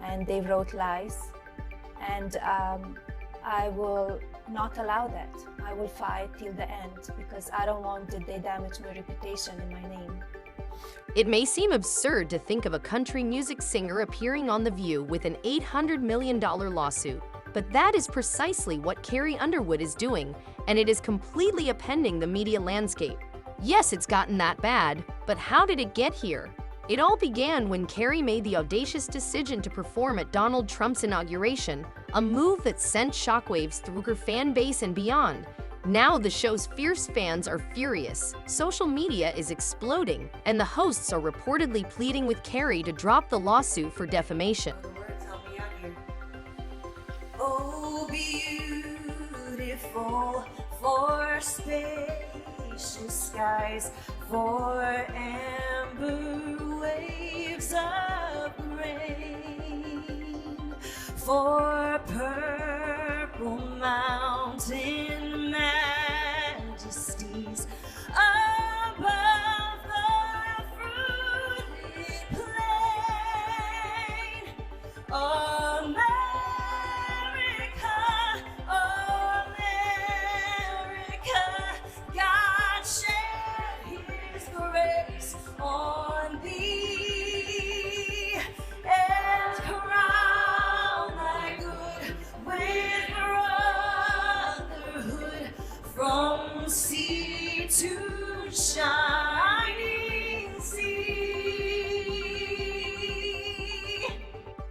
and they wrote lies. And I will not allow that. I will fight till the end because I don't want that they damage my reputation and my name. It may seem absurd to think of a country music singer appearing on The View with an $800 million lawsuit, but that is precisely what Carrie Underwood is doing, and it is completely upending the media landscape. Yes, it's gotten that bad, but how did it get here? It all began when Carrie made the audacious decision to perform at Donald Trump's inauguration, a move that sent shockwaves through her fan base and beyond. Now the show's fierce fans are furious, social media is exploding, and the hosts are reportedly pleading with Carrie to drop the lawsuit for defamation. Oh, beautiful for spacious skies, for amber waves of grain, for purple mountain majesties above the fruited plain. America, America, God shed His grace on thee and crown thy good with brotherhood from sea to shining sea.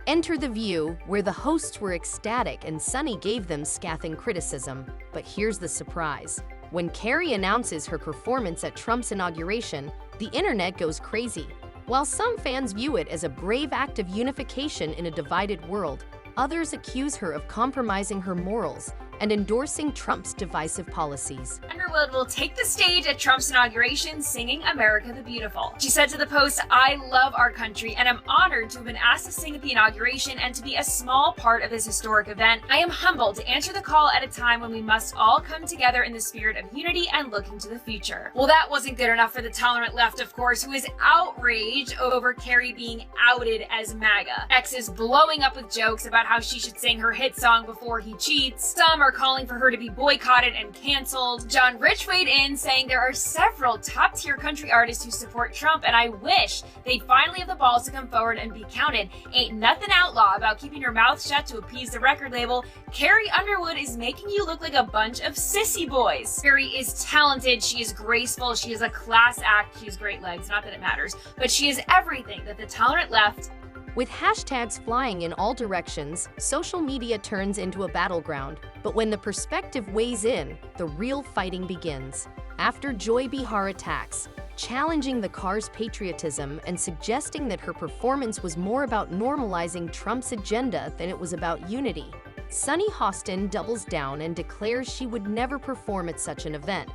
Enter The View, where the hosts were ecstatic and Sunny gave them scathing criticism. But here's the surprise. When Carrie announces her performance at Trump's inauguration, the internet goes crazy. While some fans view it as a brave act of unification in a divided world, others accuse her of compromising her morals and endorsing Trump's divisive policies. Underwood will take the stage at Trump's inauguration singing America the Beautiful. She said to the Post, "I love our country and I'm honored to have been asked to sing at the inauguration and to be a small part of this historic event. I am humbled to answer the call at a time when we must all come together in the spirit of unity and looking to the future." Well, that wasn't good enough for the tolerant left, of course, who is outraged over Carrie being outed as MAGA. X is blowing up with jokes about how she should sing her hit song Before He Cheats. Some are calling for her to be boycotted and canceled. John Rich weighed in, saying there are several top-tier country artists who support Trump, and I wish they'd finally have the balls to come forward and be counted. Ain't nothing outlaw about keeping your mouth shut to appease the record label. Carrie Underwood is making you look like a bunch of sissy boys. Carrie is talented, she is graceful, she is a class act, she has great legs, not that it matters, but she is everything that the tolerant left. With hashtags flying in all directions, social media turns into a battleground. But when the perspective weighs in, the real fighting begins. After Joy Behar attacks, challenging the car's patriotism and suggesting that her performance was more about normalizing Trump's agenda than it was about unity, Sunny Hostin doubles down and declares she would never perform at such an event.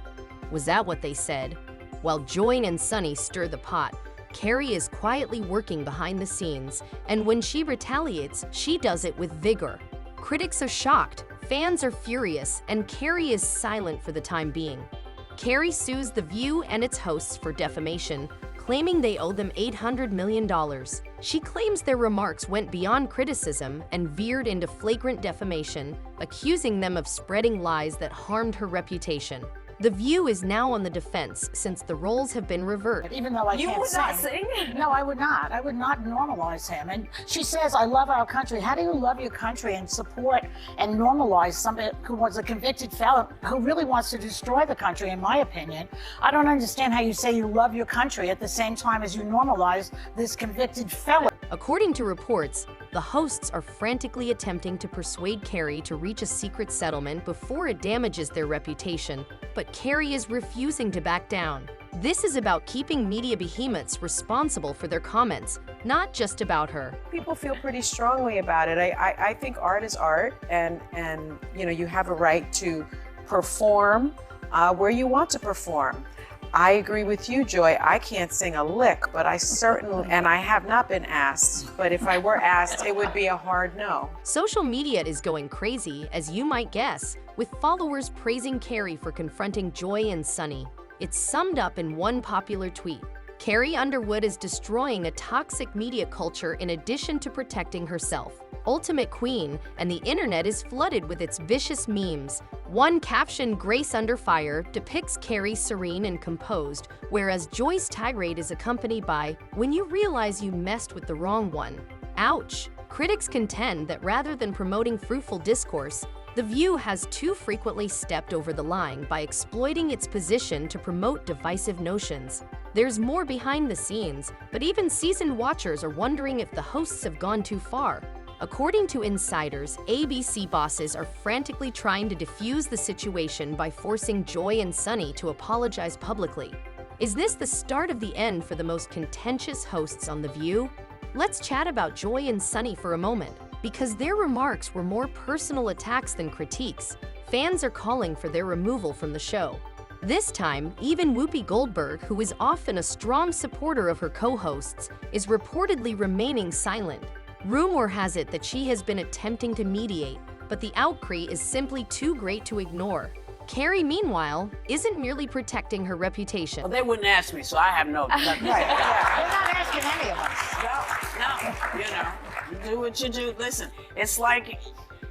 Was that what they said? While Joy and Sunny stir the pot, Carrie is quietly working behind the scenes, and when she retaliates, she does it with vigor. Critics are shocked, fans are furious, and Carrie is silent for the time being. Carrie sues The View and its hosts for defamation, claiming they owe them $800 million. She claims their remarks went beyond criticism and veered into flagrant defamation, accusing them of spreading lies that harmed her reputation. The View is now on the defense since the roles have been reversed. Even though I You can't would not sing. sing? No, I would not. I would not normalize him. And she says, I love our country. How do you love your country and support and normalize somebody who was a convicted felon who really wants to destroy the country, in my opinion? I don't understand how you say you love your country at the same time as you normalize this convicted felon. According to reports, the hosts are frantically attempting to persuade Carrie to reach a secret settlement before it damages their reputation, but Carrie is refusing to back down. This is about keeping media behemoths responsible for their comments, not just about her. People feel pretty strongly about it. I think art is art, and you know, you have a right to perform where you want to perform. I agree with you, Joy. I can't sing a lick, but I certainly, and I have not been asked, but if I were asked, it would be a hard no. Social media is going crazy, as you might guess, with followers praising Carrie for confronting Joy and Sunny. It's summed up in one popular tweet. Carrie Underwood is destroying a toxic media culture in addition to protecting herself. Ultimate queen, and the internet is flooded with its vicious memes. One caption, "Grace Under Fire," depicts Carrie serene and composed, whereas Joy's tirade is accompanied by, "When you realize you messed with the wrong one." Ouch! Critics contend that rather than promoting fruitful discourse, The View has too frequently stepped over the line by exploiting its position to promote divisive notions. There's more behind the scenes, but even seasoned watchers are wondering if the hosts have gone too far. According to insiders, ABC bosses are frantically trying to defuse the situation by forcing Joy and Sunny to apologize publicly. Is this the start of the end for the most contentious hosts on The View? Let's chat about Joy and Sunny for a moment. Because their remarks were more personal attacks than critiques, fans are calling for their removal from the show. This time, even Whoopi Goldberg, who is often a strong supporter of her co-hosts, is reportedly remaining silent. Rumor has it that she has been attempting to mediate, but the outcry is simply too great to ignore. Carrie, meanwhile, isn't merely protecting her reputation. Well, they wouldn't ask me, so I have no. Right. Yeah. They're not asking any of us. No, you know, you do what you do. Listen, it's like,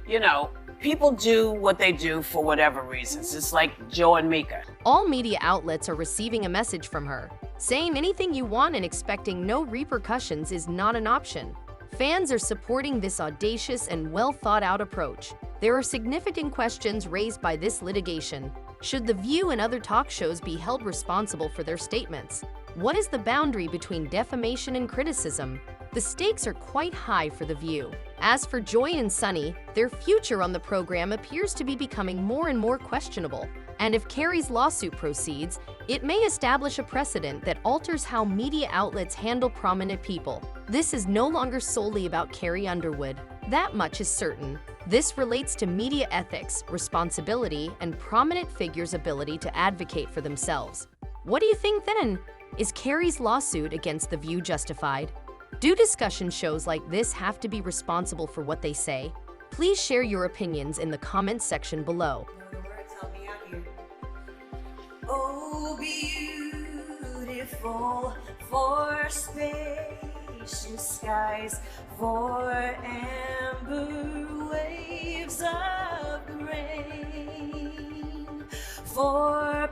you know, people do what they do for whatever reasons. It's like Joe and Mika. All media outlets are receiving a message from her. Saying anything you want and expecting no repercussions is not an option. Fans are supporting this audacious and well-thought-out approach. There are significant questions raised by this litigation. Should The View and other talk shows be held responsible for their statements? What is the boundary between defamation and criticism? The stakes are quite high for The View. As for Joy and Sunny, their future on the program appears to be becoming more and more questionable. And if Carrie's lawsuit proceeds, it may establish a precedent that alters how media outlets handle prominent people. This is no longer solely about Carrie Underwood. That much is certain. This relates to media ethics, responsibility, and prominent figures' ability to advocate for themselves. What do you think then? Is Carrie's lawsuit against The View justified? Do discussion shows like this have to be responsible for what they say? Please share your opinions in the comments section below. Know the words, help me out here. Oh, beautiful for spacious skies, for amber waves of grain, for